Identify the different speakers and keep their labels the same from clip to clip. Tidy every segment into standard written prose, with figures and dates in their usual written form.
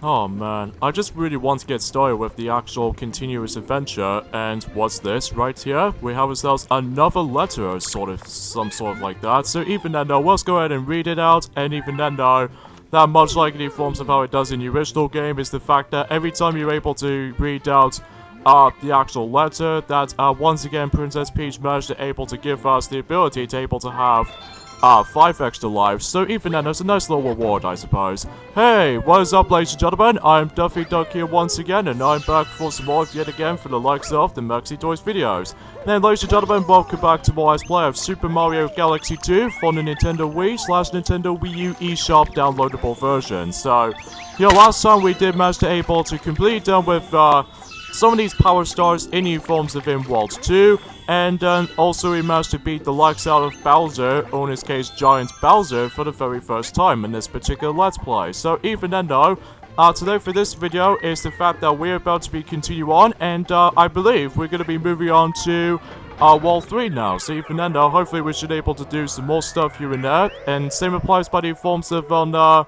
Speaker 1: Oh man, I just really want to get started with the actual continuous adventure, and what's this right here? We have ourselves another letter, or some sort of like that. So even then though, let's go ahead and read it out, and even then though, that much like the forms of how it does in the original game is the fact that every time you're able to read out the actual letter, that once again Princess Peach managed to able to give us the ability to able to have 5 extra lives, so even then there's a nice little reward, I suppose. Hey, what is up, ladies and gentlemen? I'm Duffy Duck here once again, and I'm back for some more yet again for the likes of the Maxi Toys videos. And ladies and gentlemen, welcome back to my Let's Play of Super Mario Galaxy 2 for the Nintendo Wii / Nintendo Wii U eShop downloadable version. So, last time we did manage to able to complete done with some of these power stars in new forms of in World 2, and also we managed to beat the likes out of Bowser, or in this case Giant Bowser, for the very first time in this particular Let's Play. So even then though, today for this video is the fact that we're about to be continue on, and I believe we're going to be moving on to World 3 now. So even then though, hopefully we should be able to do some more stuff here and there, and same applies by the forms of on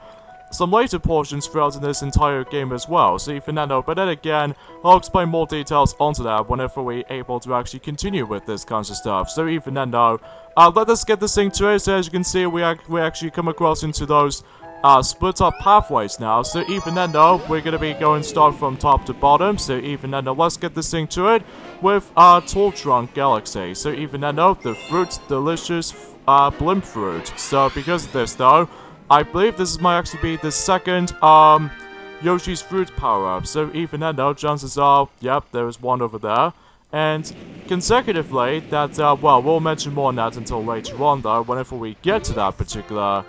Speaker 1: some later portions throughout this entire game as well, so even then though, but then again, I'll explain more details onto that whenever we're able to actually continue with this kinds of stuff. So even then though, let us get this thing to it. So as you can see, we actually come across into those split up pathways now, so even then though, we're going to be going start from top to bottom. So even then though, let's get this thing to it with Tall Trunk Galaxy. So even then though, the fruit's delicious blimp fruit. So because of this though, I believe this might actually be the second Yoshi's Fruit power-up. So even then though, chances are, yep, there is one over there. And consecutively, that, well, we'll mention more on that until later on though, whenever we get to that particular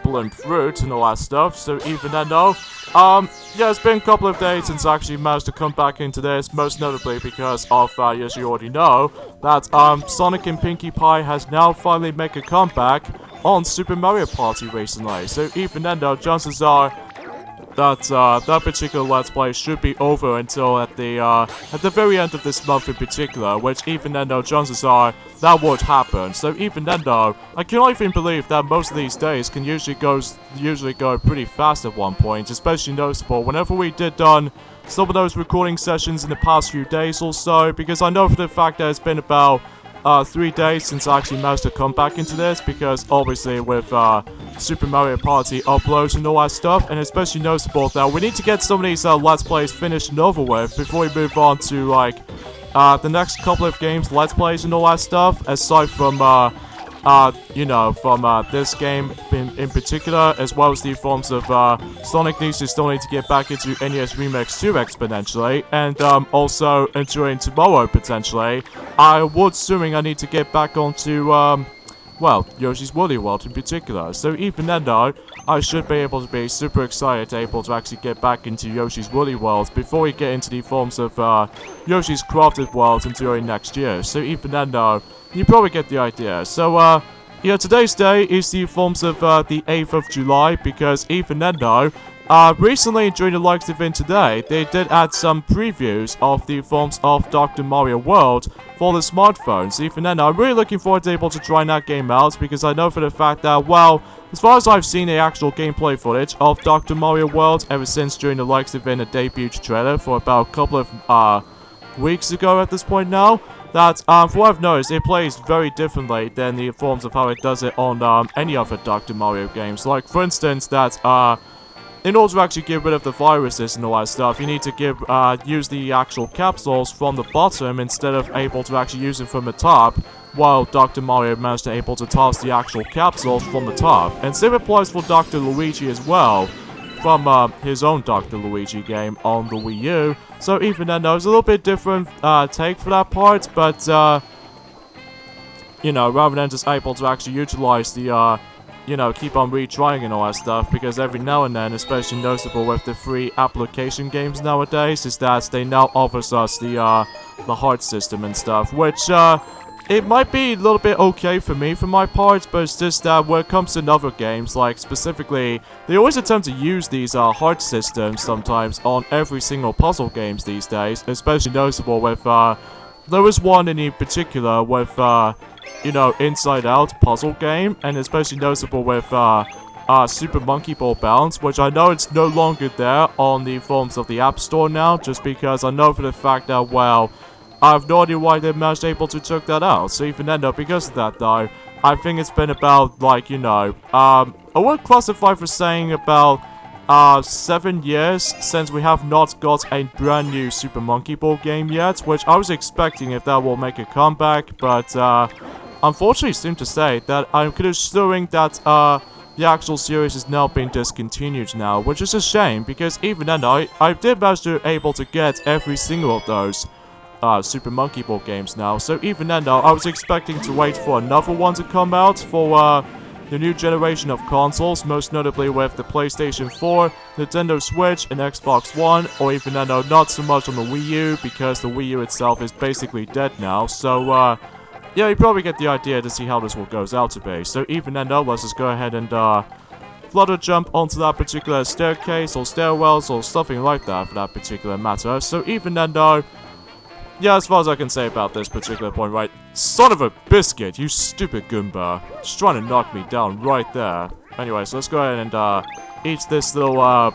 Speaker 1: blimp fruit and all that stuff. So even then though, yeah, it's been a couple of days since I actually managed to come back into this, most notably because of, as you already know, that Sonic and Pinkie Pie has now finally made a comeback on Super Mario Party recently. So even then though, chances are that that particular Let's Play should be over until at the very end of this month in particular, which even then though, chances are that would happen. So even then though, I cannot even believe that most of these days can usually go pretty fast at one point, especially noticeable whenever we did done some of those recording sessions in the past few days or so, because I know for the fact that it's been about 3 days since I actually managed to come back into this, because obviously with Super Mario Party uploads and all that stuff, and especially noticeable that we need to get some of these Let's Plays finished and over with before we move on to like the next couple of games, Let's Plays and all that stuff, aside from from this game in particular, as well as the forms of Sonic needs to still need to get back into NES Remix 2 exponentially, and also entering tomorrow potentially. I would assuming I need to get back onto well, Yoshi's Woolly World in particular. So even then though, I should be able to be super excited able to actually get back into Yoshi's Woolly World before we get into the forms of Yoshi's Crafted World until next year. So even then though, you probably get the idea. So today's day is the forms of the 8th of July, because even then though, recently during the likes event today, they did add some previews of the forms of Dr. Mario World for the smartphones. Even then, I'm really looking forward to able to trying that game out, because I know for the fact that, well, as far as I've seen the actual gameplay footage of Dr. Mario World ever since during the likes event, a debut trailer for about a couple of weeks ago at this point now, that, from what I've noticed, it plays very differently than the forms of how it does it on any other Dr. Mario games. Like, for instance, that, in order to actually get rid of the viruses and all that stuff, you need to use the actual capsules from the bottom instead of able to actually use them from the top, while Dr. Mario managed to able to toss the actual capsules from the top. And same applies for Dr. Luigi as well, from his own Dr. Luigi game on the Wii U. So even then, there's a little bit different take for that part, but, rather than just able to actually utilize the, keep on retrying and all that stuff, because every now and then, especially noticeable with the free application games nowadays, is that they now offers us the heart system and stuff, which, it might be a little bit okay for me for my part, but it's just that when it comes to other games, like specifically, they always attempt to use these heart systems sometimes on every single puzzle games these days, especially noticeable with, there was one in particular with, Inside Out puzzle game, and especially noticeable with, Super Monkey Ball Bounce, which I know it's no longer there on the forms of the App Store now, just because I know for the fact that, well, I have no idea why they managed able to took that out. So even then, though, because of that, though, I think it's been about, like, you know, I would classify for saying about 7 years since we have not got a brand new Super Monkey Ball game yet, which I was expecting if that will make a comeback, but unfortunately, it seems to say that I'm considering that the actual series is now being discontinued now, which is a shame because even then I did manage to able to get every single of those Super Monkey Ball games now. So even then though, I was expecting to wait for another one to come out for the new generation of consoles, most notably with the PlayStation 4, Nintendo Switch, and Xbox One, or even then though, not so much on the Wii U because the Wii U itself is basically dead now. So yeah, you probably get the idea to see how this one goes out to be. So even then though, let's just go ahead and flutter jump onto that particular staircase or stairwells or something like that for that particular matter. So even then though, yeah, as far as I can say about this particular point, right? Son of a biscuit, you stupid Goomba. Just trying to knock me down right there. Anyway, so let's go ahead and eat this little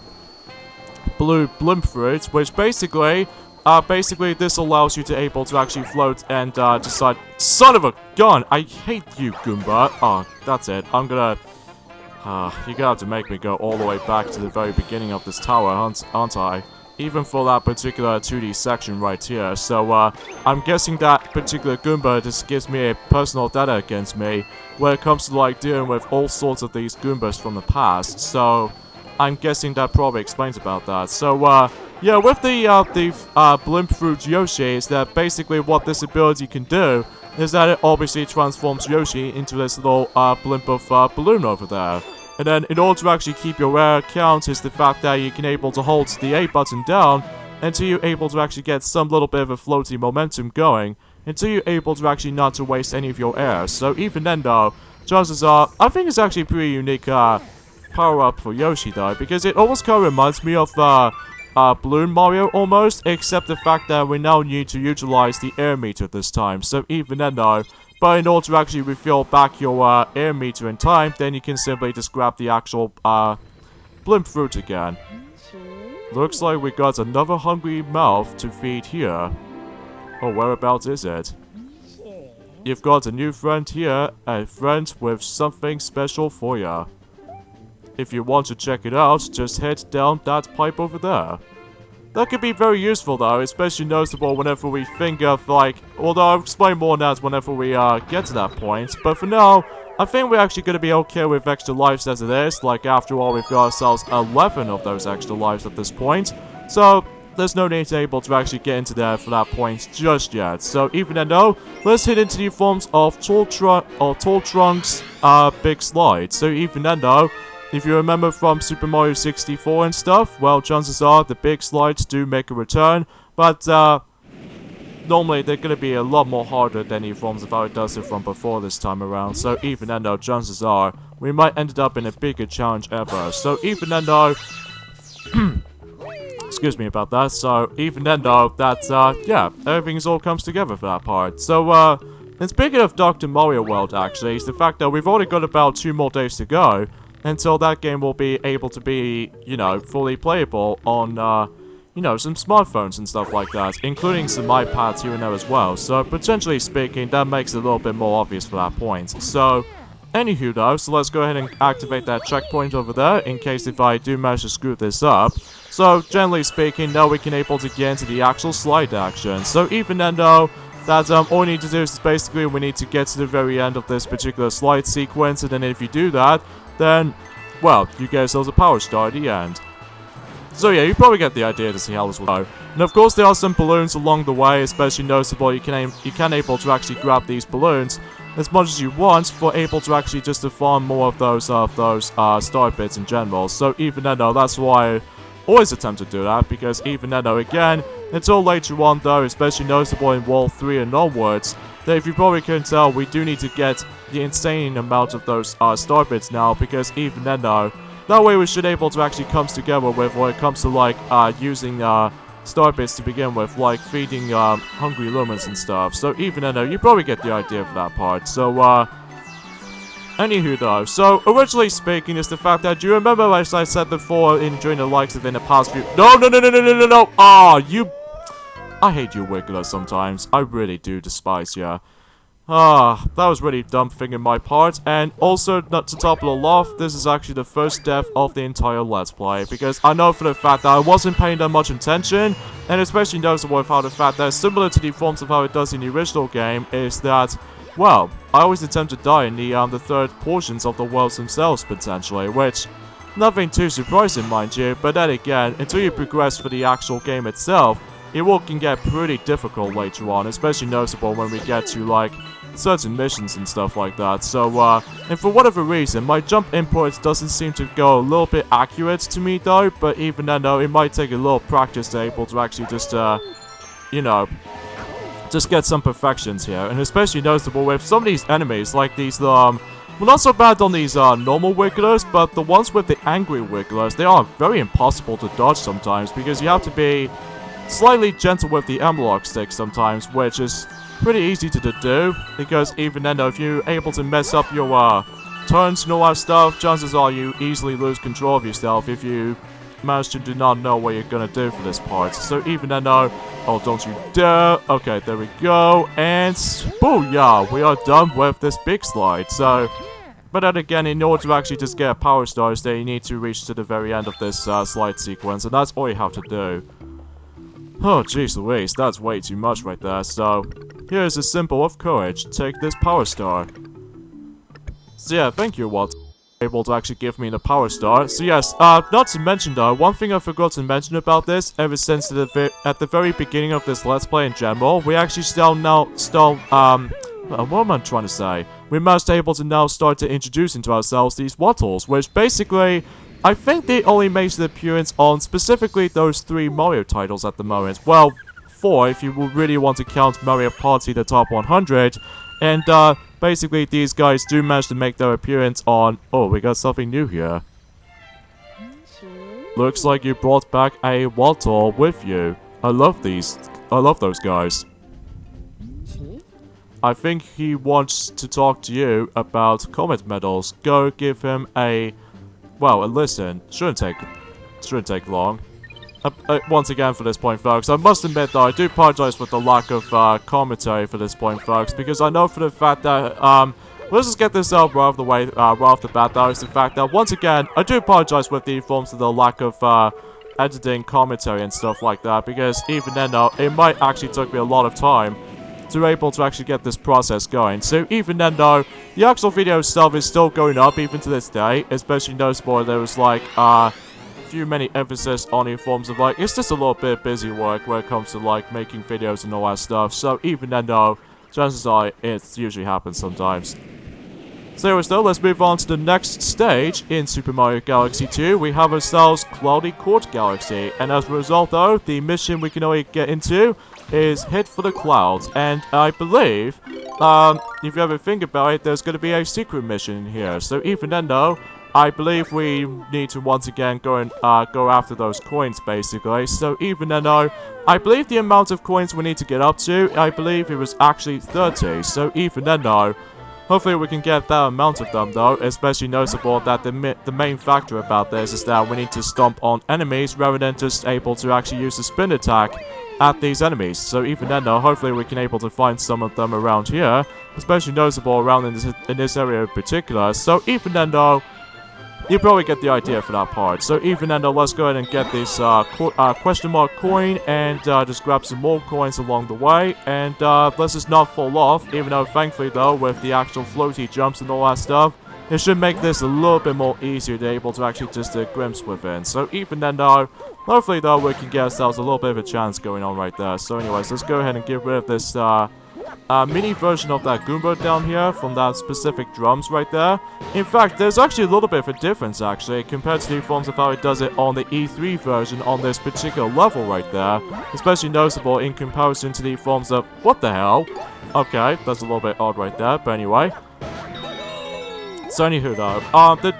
Speaker 1: blue blimp fruit, which basically this allows you to able to actually float and decide. Son of a gun! I hate you, Goomba. Oh, that's it. I'm gonna. You're gonna have to make me go all the way back to the very beginning of this tower, aren't I? Even for that particular 2D section right here. So, I'm guessing that particular Goomba just gives me a personal data against me when it comes to, like, dealing with all sorts of these Goombas from the past. So, I'm guessing that probably explains about that. So, yeah, with the Blimp Fruit Yoshi, is that basically what this ability can do is that it obviously transforms Yoshi into this little, blimp of, balloon over there. And then, in order to actually keep your air count, is the fact that you can able to hold the A button down until you're able to actually get some little bit of a floaty momentum going, until you're able to actually not to waste any of your air. So even then though, chances are, I think it's actually a pretty unique power-up for Yoshi though, because it almost kind of reminds me of Balloon Mario almost, except the fact that we now need to utilize the air meter this time. So even then though, but in order to actually refill back your air meter in time, then you can simply just grab the actual blimp fruit again. Looks like we got another hungry mouth to feed here. Oh, whereabouts is it? You've got a new friend here, a friend with something special for ya. If you want to check it out, just head down that pipe over there. That could be very useful though, especially noticeable whenever we think of, like, although I'll explain more on that whenever we get to that point, but for now, I think we're actually going to be okay with extra lives as it is. Like, after all, we've got ourselves 11 of those extra lives at this point, so there's no need to able to actually get into there for that point just yet. So even then though, let's hit into the forms of Tall Trunk's big slide. So even then though, if you remember from Super Mario 64 and stuff, well, chances are the big slides do make a return, but normally they're going to be a lot more harder than the forms of how it does it from before this time around. So even then though, chances are we might end up in a bigger challenge ever. So even then though, excuse me about that. So even then though, that yeah, everything's all comes together for that part. So and speaking of Dr. Mario World, actually, is the fact that we've already got about 2 more days to go until that game will be able to be, you know, fully playable on, you know, some smartphones and stuff like that, including some iPads here and there as well. So, potentially speaking, that makes it a little bit more obvious for that point. So, anywho though, so let's go ahead and activate that checkpoint over there, in case if I do manage to screw this up. So, generally speaking, now we can able to get into the actual slide action. So, even then though, that all we need to do is basically we need to get to the very end of this particular slide sequence, and then if you do that, then, well, you get yourselves a power star at the end. So yeah, you probably get the idea to see how this will go. And of course there are some balloons along the way, especially noticeable. You can able to actually grab these balloons as much as you want for able to actually just to farm more of those star bits in general. So even then though, that's why I always attempt to do that, because even then though, again, until later on though, especially noticeable in World 3 and onwards, that if you probably couldn't tell, we do need to get the insane amount of those star bits now, because even then though, that way we should able to actually come together with when it comes to like using star bits to begin with, like feeding hungry lumens and stuff. So even then though, you probably get the idea for that part. So Anywho though, so originally speaking is the fact that, do you remember as I said before during the likes of in the past few— No! Ah, you— I hate you wigglers sometimes. I really do despise you. Ah, that was really dumb thing in my part, and also, not to top it all off, this is actually the first death of the entire Let's Play, because I know for the fact that I wasn't paying that much attention, and especially noticeable with how the fact that, similar to the forms of how it does in the original game, is that, well, I always attempt to die in the third portions of the worlds themselves, potentially, which, nothing too surprising, mind you, but then again, until you progress for the actual game itself, it can get pretty difficult later on, especially noticeable when we get to, like, certain missions and stuff like that. So, and for whatever reason, my jump input doesn't seem to go a little bit accurate to me, though, but even then, though, it might take a little practice to able to actually just, you know, just get some perfections here, and especially noticeable with some of these enemies, like these, well, not so bad on these, normal wigglers, but the ones with the angry wigglers, they are very impossible to dodge sometimes, because you have to be slightly gentle with the analog stick sometimes, which is pretty easy to do, because even then, though, if you're able to mess up your, turns and all that stuff, chances are you easily lose control of yourself if you manage to do not know what you're gonna do for this part. So even then, though, oh, don't you dare. Okay, there we go, and booyah, we are done with this big slide. So, but then again, in order to actually just get power stars, then you need to reach to the very end of this slide sequence, and that's all you have to do. Oh, jeez Louise, that's way too much right there. So, here's a symbol of courage. Take this power star. So yeah, thank you, Walt, able to actually give me the power star. So yes, not to mention though, one thing I forgot to mention about this, ever since at the very beginning of this Let's Play in general, we actually what am I trying to say? We must able to now start to introduce into ourselves these Wattles, which basically, I think they only make the appearance on specifically those 3 Mario titles at the moment. Well, 4 if you really want to count Mario Party the top 100. And basically these guys do manage to make their appearance on— oh, we got something new here. Looks like you brought back a Wattle with you. I love those guys. I think he wants to talk to you about Comet Medals. Go give him a— well, a listen. Shouldn't take long. Once again for this point, folks, I must admit though, I do apologize for the lack of commentary for this point, folks, because I know for the fact that, let's just get this out right off the way, right off the bat, though, is the fact that, once again, I do apologize with the forms of the lack of, editing commentary and stuff like that, because even then, though, it might actually took me a lot of time to be able to actually get this process going. So even then, though, the actual video itself is still going up even to this day, especially noticeable there was, like, many emphasis on the forms of, like, it's just a little bit busy work when it comes to, like, making videos and all that stuff. So even then, though, chances are it usually happens sometimes. So anyways, though, let's move on to the next stage in Super Mario Galaxy 2. We have ourselves Cloudy Court Galaxy, and as a result, though, the mission we can only get into is Hit for the Clouds. And I believe, if you ever think about it, there's going to be a secret mission here. So even then, though, I believe we need to once again go and go after those coins, basically. So even then, though, I believe the amount of coins we need to get up to, I believe it was actually 30. So even then, though, hopefully we can get that amount of them, though. Especially noticeable that the main factor about this is that we need to stomp on enemies rather than just able to actually use the spin attack at these enemies. So even then, though, hopefully we can able to find some of them around here, especially noticeable around in this area in particular. So even then, though, you probably get the idea for that part. So even then, though, let's go ahead and get this question mark coin and just grab some more coins along the way. And let's just not fall off, even though thankfully, though, with the actual floaty jumps and all that stuff, it should make this a little bit more easier to able to actually just glimpse within. So even then, though, hopefully, though, we can get ourselves a little bit of a chance going on right there. So anyways, let's go ahead and get rid of this mini version of that Goomba down here from that specific drums right there. In fact, there's actually a little bit of a difference, actually, compared to the forms of how it does it on the E3 version on this particular level right there. Especially noticeable in comparison to the forms of— what the hell? Okay, that's a little bit odd right there, but anyway. So anywho though,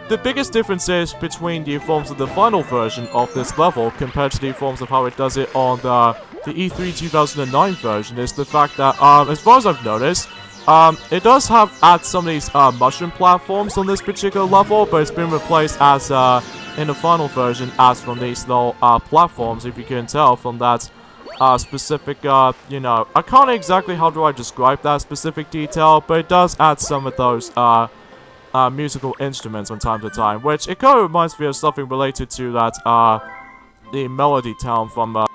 Speaker 1: the biggest difference is between the forms of the final version of this level compared to the forms of how it does it on the E3 2009 version is the fact that, as far as I've noticed, It does have add some of these mushroom platforms on this particular level, but it's been replaced as in the final version as from these little platforms, if you can tell from that specific, you know, I can't exactly how do I describe that specific detail, but it does add some of those musical instruments from time to time, which it kind of reminds me of something related to that the Melody Town from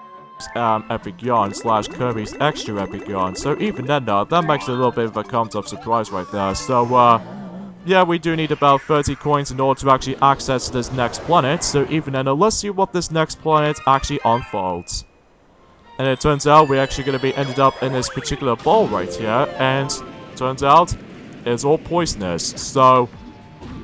Speaker 1: Epic Yarn / Kirby's Extra Epic Yarn. So even then, that makes it a little bit of a concept surprise right there. So yeah, we do need about 30 coins in order to actually access this next planet. So even then, let's see what this next planet actually unfolds. And it turns out we're actually going to be ended up in this particular bowl right here, and turns out it's all poisonous. So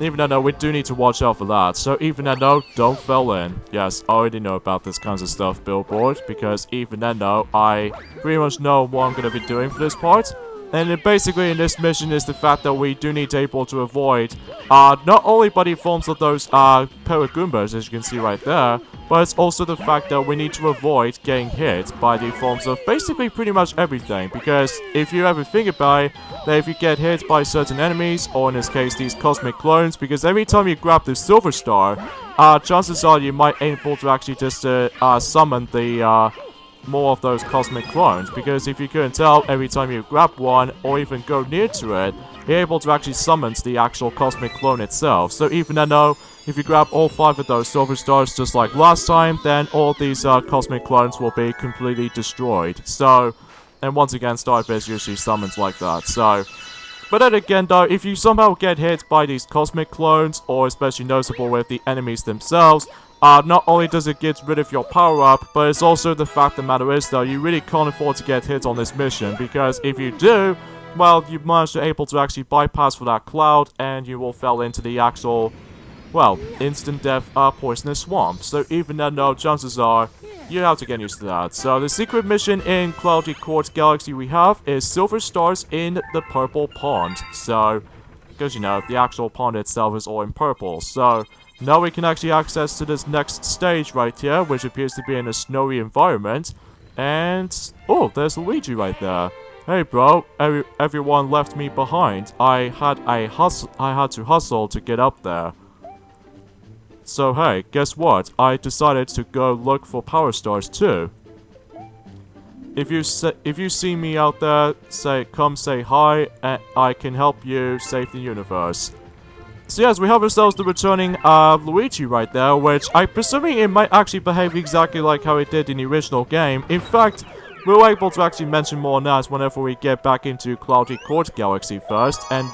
Speaker 1: even though we do need to watch out for that. So even though don't fall in. Yes, I already know about this kinds of stuff, Billboard, because even though I pretty much know what I'm going to be doing for this part. And it basically in this mission is the fact that we do need to be able to avoid not only by the forms of those Paragoombas, as you can see right there, but it's also the fact that we need to avoid getting hit by the forms of basically pretty much everything. Because if you ever think about it, that if you get hit by certain enemies, or in this case these cosmic clones, because every time you grab the silver star, chances are you might be able to actually just summon the more of those cosmic clones, because if you couldn't tell, every time you grab one or even go near to it, you're able to actually summon the actual cosmic clone itself. So even though if you grab all 5 of those silver stars just like last time, then all these cosmic clones will be completely destroyed. So, and once again, Starbase usually summons like that. So, but then again though, if you somehow get hit by these cosmic clones, or especially noticeable with the enemies themselves, not only does it get rid of your power-up, but it's also the fact the matter is though, you really can't afford to get hit on this mission, because if you do, well, you manage to able to actually bypass for that cloud, and you will fall into the actual, well, instant death poisonous swamp. So even though chances are, you have to get used to that. So the secret mission in Cloudy Court Galaxy we have is Silver Stars in the Purple Pond. So, because you know, the actual pond itself is all in purple, so now we can actually access to this next stage right here, which appears to be in a snowy environment. And, oh, there's Luigi right there. Hey bro, everyone left me behind. I had to hustle to get up there. So hey, guess what? I decided to go look for power stars too. If you see me out there, come say hi, and I can help you save the universe. So yes, we have ourselves the returning Luigi right there, which I'm presuming it might actually behave exactly like how it did in the original game. In fact, we're able to actually mention more on that whenever we get back into Cloudy Court Galaxy first, and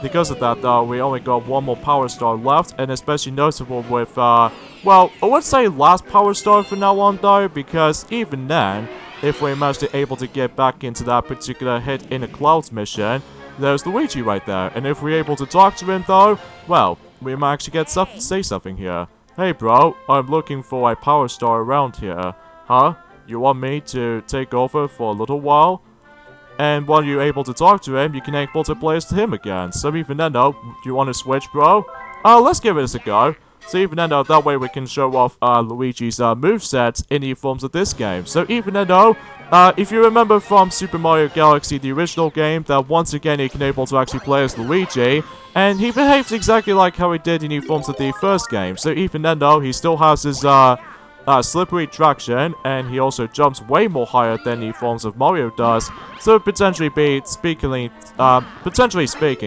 Speaker 1: because of that though, we only got one more power star left, and especially noticeable with, well, I would say last power star from now on though, because even then, if we manage to able to get back into that particular Hit in the Clouds mission, there's Luigi right there, and if we're able to talk to him though, well, we might actually get say something here. Hey bro, I'm looking for a power star around here. Huh? You want me to take over for a little while? And while you're able to talk to him, you can able to play as him again. So even then though, do you want to switch bro? Let's give it a go. So even then though, that way we can show off Luigi's moveset in the forms of this game. So even then though, if you remember from Super Mario Galaxy, the original game, that once again you can able to actually play as Luigi, and he behaves exactly like how he did in the forms of the first game. So even then though, he still has his slippery traction, and he also jumps way more higher than the forms of Mario does. So potentially speaking,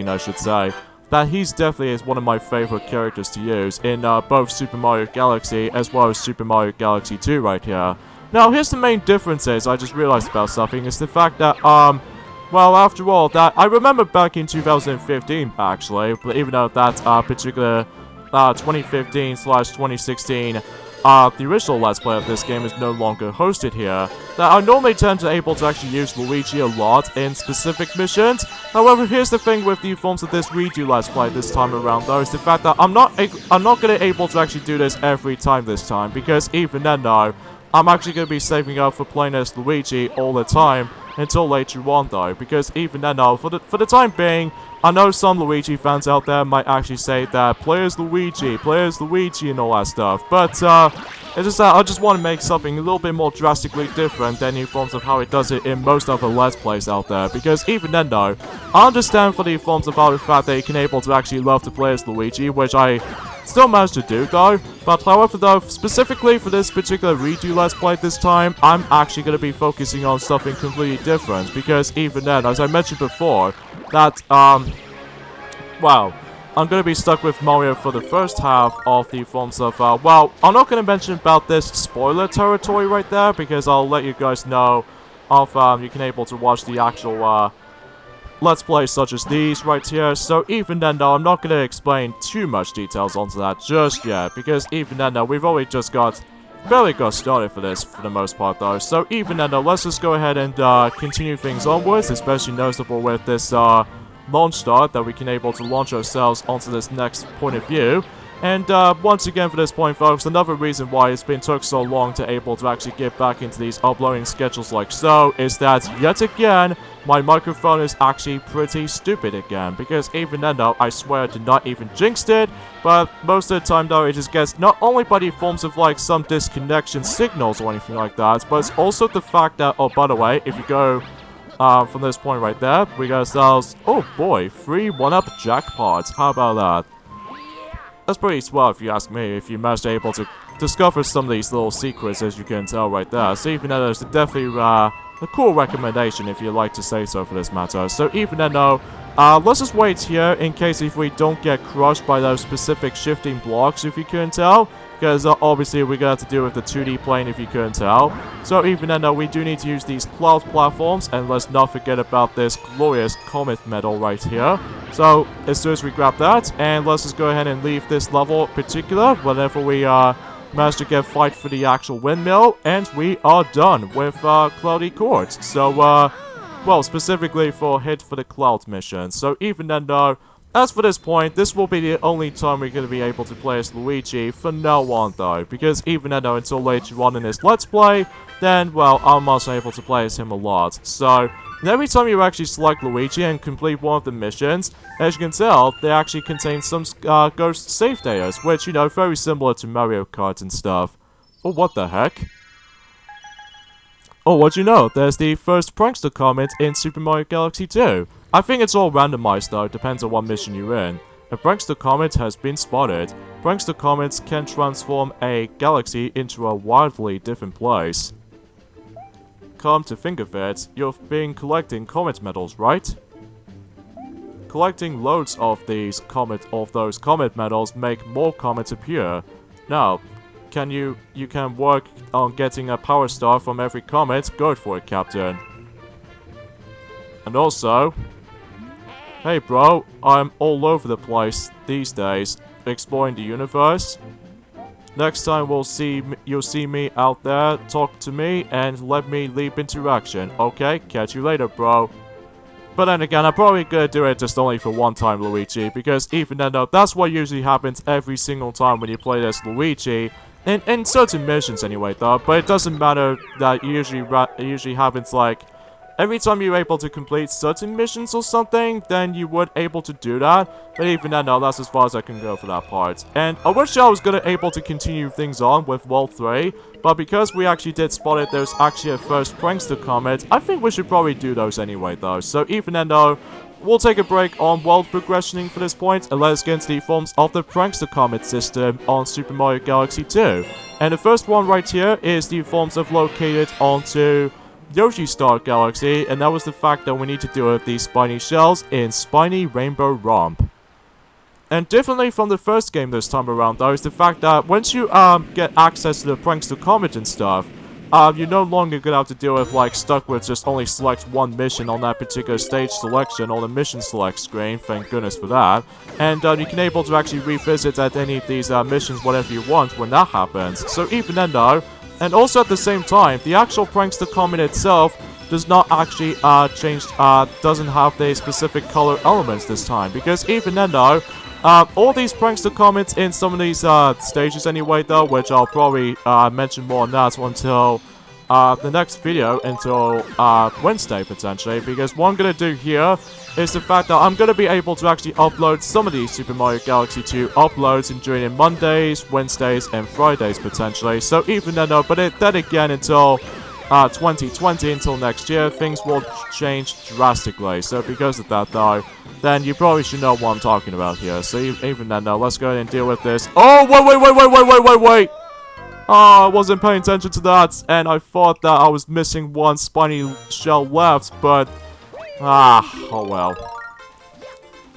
Speaker 1: I should say, that he's definitely is one of my favorite characters to use in both Super Mario Galaxy as well as Super Mario Galaxy 2 right here. Now, here's the main differences I just realized about something, is the fact that, well, after all, that I remember back in 2015, actually, but even though that particular 2015/2016 the original Let's Play of this game is no longer hosted here, that I normally tend to able to actually use Luigi a lot in specific missions. However, here's the thing with the forms of this redo Let's Play this time around though, is the fact that I'm not gonna able to actually do this every time this time, because even then though, I'm actually gonna be saving up for playing as Luigi all the time until later on though, because even then though, for the time being, I know some Luigi fans out there might actually say that play as Luigi and all that stuff, but It's just that I just want to make something a little bit more drastically different than the forms of how it does it in most other Let's Plays out there. Because even then though, I understand for the forms about the fact that you can able to actually love to play as Luigi, which I still managed to do though. But however though, specifically for this particular redo Let's Play this time, I'm actually going to be focusing on something completely different. Because even then, as I mentioned before, that, well, I'm going to be stuck with Mario for the first half of the forms of, well, I'm not going to mention about this spoiler territory right there, because I'll let you guys know of, you can able to watch the actual, Let's Plays such as these right here. So even then though, I'm not going to explain too much details onto that just yet, because even then though, we've only just barely got started for this for the most part though. So even then though, let's just go ahead and, continue things onwards, especially noticeable with this, launch start that we can able to launch ourselves onto this next point of view. And once again for this point folks, another reason why it's been took so long to able to actually get back into these uploading schedules like so, is that yet again, my microphone is actually pretty stupid again. Because even then though, I swear I did not even jinx it, but most of the time though, it just gets not only by the forms of like some disconnection signals or anything like that, but it's also the fact that, oh by the way, if you go from this point right there, we got ourselves, oh boy, 3 1-up jackpots. How about that? That's pretty swell if you ask me, if you managed to able to discover some of these little secrets, as you can tell right there. So even though there's definitely a cool recommendation if you'd like to say so for this matter. So even though, let's just wait here in case if we don't get crushed by those specific shifting blocks, if you couldn't tell. Because obviously we're going to have to deal with the 2D plane if you couldn't tell. So even though we do need to use these cloud platforms, and let's not forget about this glorious comet medal right here. So as soon as we grab that, and let's just go ahead and leave this level in particular whenever we manage to get fight for the actual windmill, and we are done with Cloudy Court. So well, specifically for hit for the cloud mission. So even then though, as for this point, this will be the only time we're going to be able to play as Luigi for now on though, because even though until later on in this Let's Play, then, well, I'm also able to play as him a lot. So, every time you actually select Luigi and complete one of the missions, as you can tell, they actually contain some ghost save datas, which, you know, very similar to Mario Kart and stuff. Oh, what the heck? Oh, what'd you know? There's the first prankster comment in Super Mario Galaxy 2. I think it's all randomized though, depends on what mission you're in. A prankster comet has been spotted. Prankster comets can transform a galaxy into a wildly different place. Come to think of it, you've been collecting comet medals, right? Collecting loads of those comet medals make more comets appear. Now, you can work on getting a power star from every comet. Go for it, Captain. And also, hey bro, I'm all over the place these days, exploring the universe. Next time you'll see me out there, talk to me, and let me leap into action. Okay, catch you later, bro. But then again, I'm probably gonna do it just only for one time, Luigi, because even then though, that's what usually happens every single time when you play as Luigi. In certain missions anyway though, but it doesn't matter that it usually happens like every time you're able to complete certain missions or something, then you would able to do that. But even then, no, that's as far as I can go for that part. And I wish I was gonna able to continue things on with World 3, but because we actually did spot it, there's actually a first prankster comet, I think we should probably do those anyway though. So even then though, we'll take a break on world progressioning for this point, and let us get into the forms of the prankster comet system on Super Mario Galaxy 2. And the first one right here is the forms of located onto Yoshi Star Galaxy, and that was the fact that we need to deal with these spiny shells in Spiny Rainbow Romp. And differently from the first game this time around though, is the fact that once you get access to the prankster comet and stuff, you're no longer gonna have to deal with like stuck with just only select one mission on that particular stage selection or the mission select screen, thank goodness for that. And you can able to actually revisit at any of these missions whatever you want when that happens. So even then though, and also at the same time, the actual prankster comet itself does not actually doesn't have the specific color elements this time, because even then though, all these prankster comets in some of these stages anyway though, which I'll probably mention more on that until the next video until Wednesday potentially, because what I'm gonna do here is the fact that I'm gonna be able to actually upload some of these Super Mario Galaxy 2 uploads and doing it Mondays, Wednesdays, and Fridays potentially. So even then, then again until 2020, until next year, things will change drastically. So because of that though, then you probably should know what I'm talking about here. So even then though, let's go ahead and deal with this. Oh, wait! Oh, I wasn't paying attention to that, and I thought that I was missing one spiny shell left, but oh well.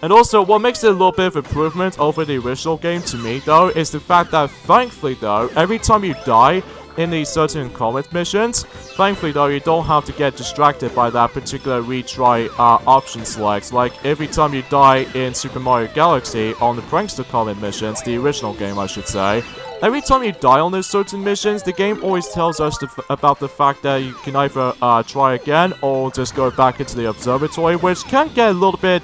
Speaker 1: And also, what makes it a little bit of improvement over the original game to me, though, is the fact that, thankfully, though, every time you die in these certain comet missions, thankfully, though, you don't have to get distracted by that particular retry option select. Like, every time you die in Super Mario Galaxy on the Prankster Comet missions, the original game, I should say, every time you die on those certain missions, the game always tells us about the fact that you can either try again or just go back into the observatory, which can get a little bit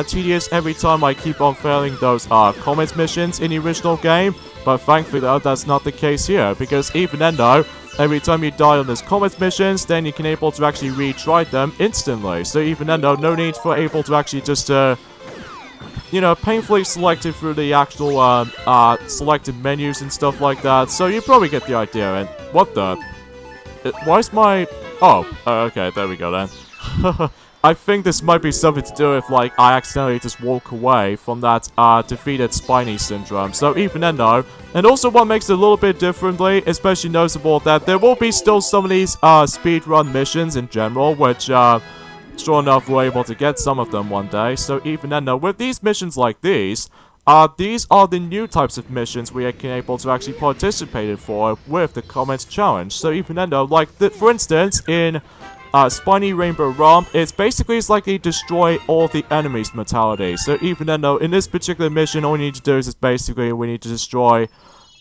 Speaker 1: tedious every time I keep on failing those comet missions in the original game. But thankfully though, that's not the case here, because even then though, every time you die on those comet missions, then you can able to actually retry them instantly. So even then though, no need for able to actually just you know, painfully select it through the actual selected menus and stuff like that. So you probably get the idea. And what the? Why is my? Oh, okay, there we go then. I think this might be something to do with, like, I accidentally just walk away from that, defeated Spiny syndrome. So even then, though, and also what makes it a little bit differently, especially noticeable, that there will be still some of these, speedrun missions in general, which, sure enough, we're able to get some of them one day. So even then, though, with these missions like these are the new types of missions we are able to actually participate in for with the Comet Challenge. So even then, though, like, for instance, in Spiny Rainbow Romp, it's like they destroy all the enemies' mentality. So even then though, in this particular mission, all we need to do is basically we need to destroy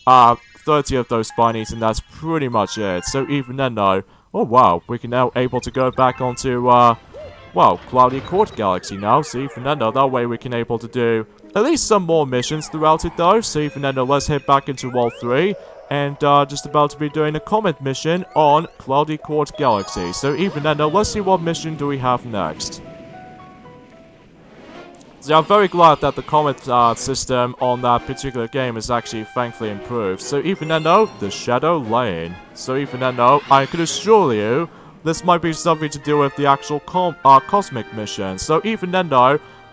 Speaker 1: 30 of those Spinies, and that's pretty much it. So even then though, oh wow, we can now able to go back onto well, Cloudy Court Galaxy now. So even then though, that way we can able to do at least some more missions throughout it though. So even then though, let's head back into World 3. And just about to be doing a Comet mission on Cloudy Court Galaxy. So even then, let's see what mission do we have next. So I'm very glad that the Comet system on that particular game is actually thankfully improved. So even then, the Shadow Lane. So even then, I could assure you, this might be something to do with the actual cosmic mission. So even then,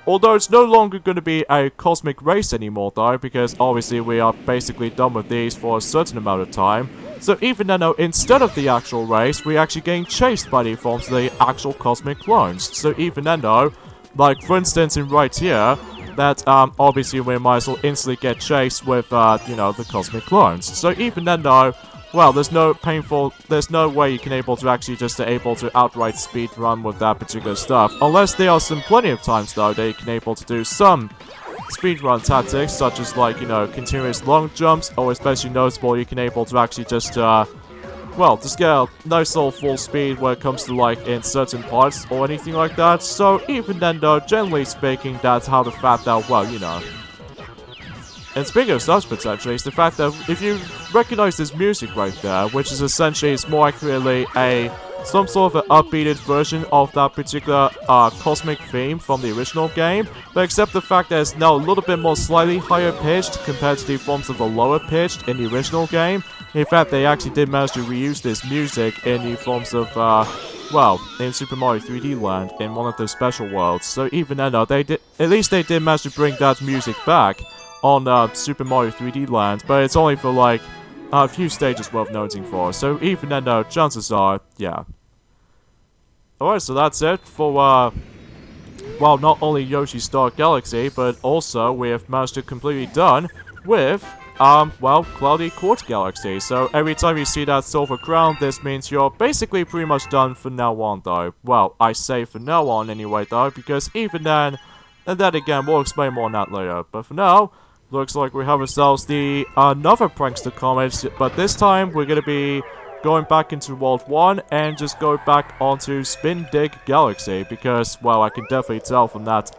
Speaker 1: although it's no longer going to be a cosmic race anymore though, because obviously we are basically done with these for a certain amount of time. So even then though, instead of the actual race, we're actually getting chased by the forms of the actual cosmic clones. So even then though, like for instance in right here, that obviously we might as well instantly get chased with, you know, the cosmic clones. So even then though, well, there's no way you can able to actually just able to outright speed run with that particular stuff. Unless there are some plenty of times though that you can able to do some speed run tactics, such as like, you know, continuous long jumps, or especially noticeable you can able to actually just, well, just get a nice little full speed when it comes to like in certain parts or anything like that. So even then though, generally speaking, that's how the fact that, well, you know. And speaking of such potentially, is the fact that if you recognize this music right there, which is essentially, it's more accurately some sort of an upbeated version of that particular cosmic theme from the original game, but except the fact that it's now a little bit more slightly higher pitched compared to the forms of the lower pitched in the original game. In fact, they actually did manage to reuse this music in the forms of, well, in Super Mario 3D Land, in one of the special worlds. So even then, they did manage to bring that music back on Super Mario 3D Land, but it's only for like a few stages worth noting for. So even then, chances are, yeah. Alright, so that's it for, well, not only Yoshi's Star Galaxy, but also we have managed to completely done with, well, Cloudy Court Galaxy. So every time you see that silver crown, this means you're basically pretty much done from now on, though. Well, I say from now on anyway, though, because even then, and then again, we'll explain more on that later. But for now, looks like we have ourselves the another Prankster Comet, but this time we're going to be going back into World 1 and just go back onto Spin Dig Galaxy, because, well, I can definitely tell from that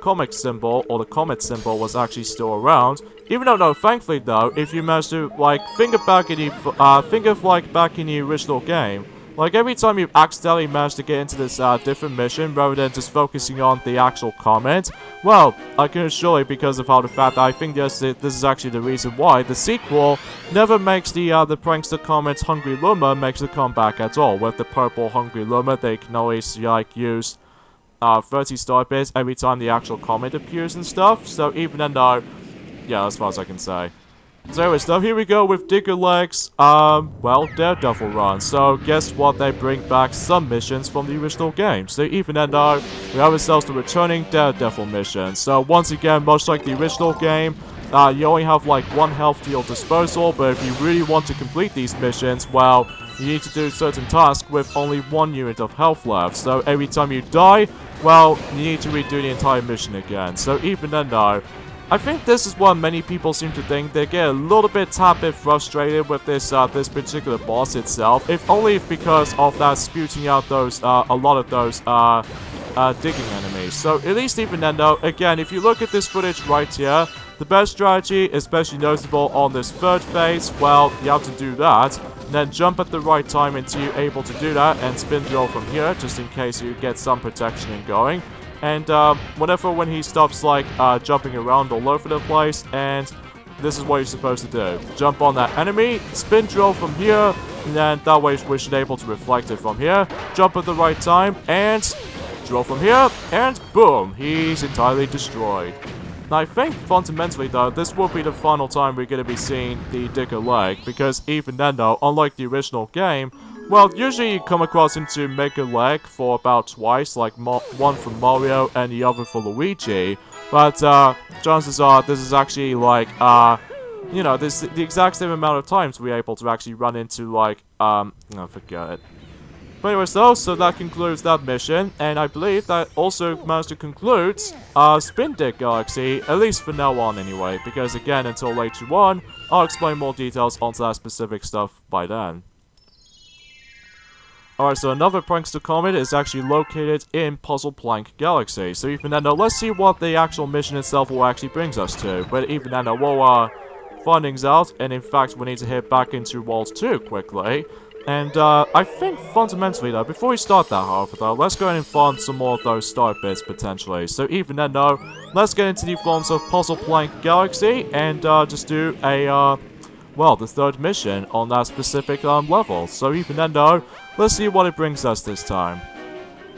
Speaker 1: comic symbol, or the comet symbol, was actually still around, Even though, no, thankfully though, if you manage to, like, think of back in the original game, like, every time you accidentally manage to get into this, different mission, rather than just focusing on the actual comment, well, I can assure you, because of how the fact that I think this is actually the reason why, the sequel never makes the Prankster Comet's Hungry Luma makes a comeback at all. With the purple Hungry Luma, they can always, like, use 30 star bits every time the actual comment appears and stuff, so even then though, yeah, as far as I can say. So anyways, now here we go with Digger Legs, well, Daredevil run. So guess what, they bring back some missions from the original game. So even then though, we have ourselves the returning Daredevil mission. So once again, much like the original game, you only have like one health to your disposal, but if you really want to complete these missions, well, you need to do certain tasks with only 1 unit of health left. So every time you die, well, you need to redo the entire mission again. So even then though, I think this is what many people seem to think. They get a little bit frustrated with this this particular boss itself, if only because of that spewing out those a lot of those digging enemies. So at least even then though, again, if you look at this footage right here, the best strategy, especially noticeable on this third phase, well, you have to do that, and then jump at the right time until you're able to do that, and spin drill from here, just in case you get some protection in going. And when he stops like jumping around all over the place, and this is what you're supposed to do. Jump on that enemy, spin drill from here, and then that way we should be able to reflect it from here. Jump at the right time, and drill from here, and boom, he's entirely destroyed. Now I think fundamentally though, this will be the final time we're going to be seeing the Digger Leg, because even then though, unlike the original game, well, usually you come across him to make a leg for about twice, like one for Mario and the other for Luigi. But chances are this is actually like, you know, this the exact same amount of times we're able to actually run into like, no, forget it. But anyways though, so that concludes that mission, and I believe that also managed to conclude Spin Dig Galaxy, at least for now on anyway, because again, until later on, I'll explain more details onto that specific stuff by then. Alright, so another Prankster Comet is actually located in Puzzle Plank Galaxy. So even then, let's see what the actual mission itself will actually brings us to. But even then, we'll find things out, and in fact, we need to head back into World 2 quickly. And I think fundamentally though, before we start that however though, let's go ahead and farm some more of those star bits potentially. So even then though, let's get into the forms of Puzzle Plank Galaxy, and just do a well, the third mission on that specific level. So even then though, let's see what it brings us this time.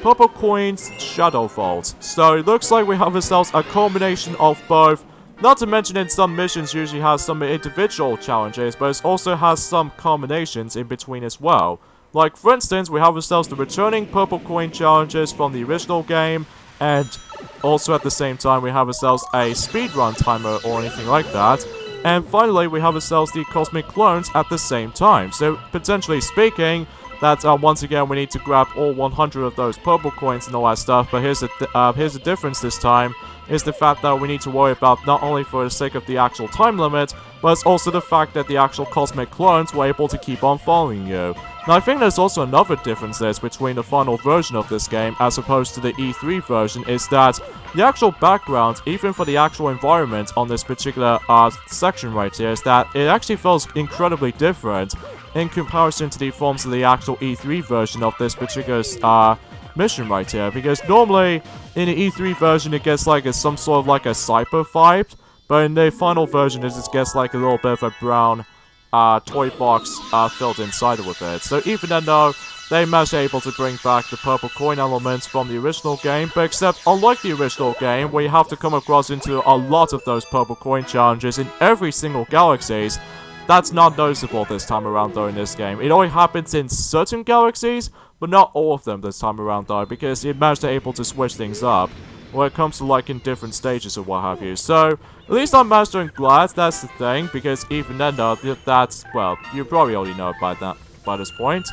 Speaker 1: Purple Coins Shadow Vault. So it looks like we have ourselves a combination of both, not to mention in some missions usually has some individual challenges, but it also has some combinations in between as well. Like for instance, we have ourselves the returning purple coin challenges from the original game, and also at the same time we have ourselves a speedrun timer or anything like that. And finally, we have ourselves the Cosmic Clones at the same time. So, potentially speaking, that once again we need to grab all 100 of those purple coins and all that stuff. But here's the difference this time, is the fact that we need to worry about not only for the sake of the actual time limit, but it's also the fact that the actual Cosmic Clones were able to keep on following you. Now, I think there's also another difference between the final version of this game as opposed to the E3 version, is that the actual background, even for the actual environment on this particular section right here, is that it actually feels incredibly different in comparison to the forms of the actual E3 version of this particular mission right here. Because normally, in the E3 version, it gets like some sort of like a cyber vibe, but in the final version, it just gets like a little bit of a brown toy box filled inside with it. So even then though, they managed able to bring back the purple coin elements from the original game, but except unlike the original game, where you have to come across into a lot of those purple coin challenges in every single galaxies, that's not noticeable this time around though in this game. It only happens in certain galaxies, but not all of them this time around though, because it managed to able to switch things up when it comes to like in different stages or what have you. So, at least I'm mastering glad, that's the thing, because even then though, that's, well, you probably already know about that by this point.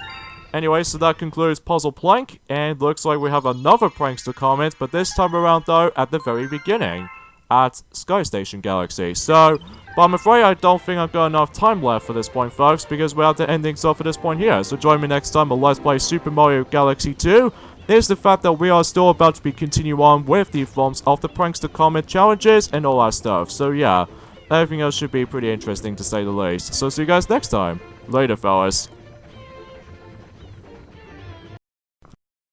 Speaker 1: Anyway, so that concludes Puzzle Plank, and looks like we have another Prankster Comet, but this time around though, at the very beginning, at Sky Station Galaxy. So, but I'm afraid I don't think I've got enough time left for this point, folks, because we're at the ending stuff for this point here. So join me next time on Let's Play Super Mario Galaxy 2. Here's the fact that we are still about to continue on with the forms of the Prankster Comet challenges and all that stuff. So yeah, everything else should be pretty interesting to say the least. So see you guys next time. Later, fellas.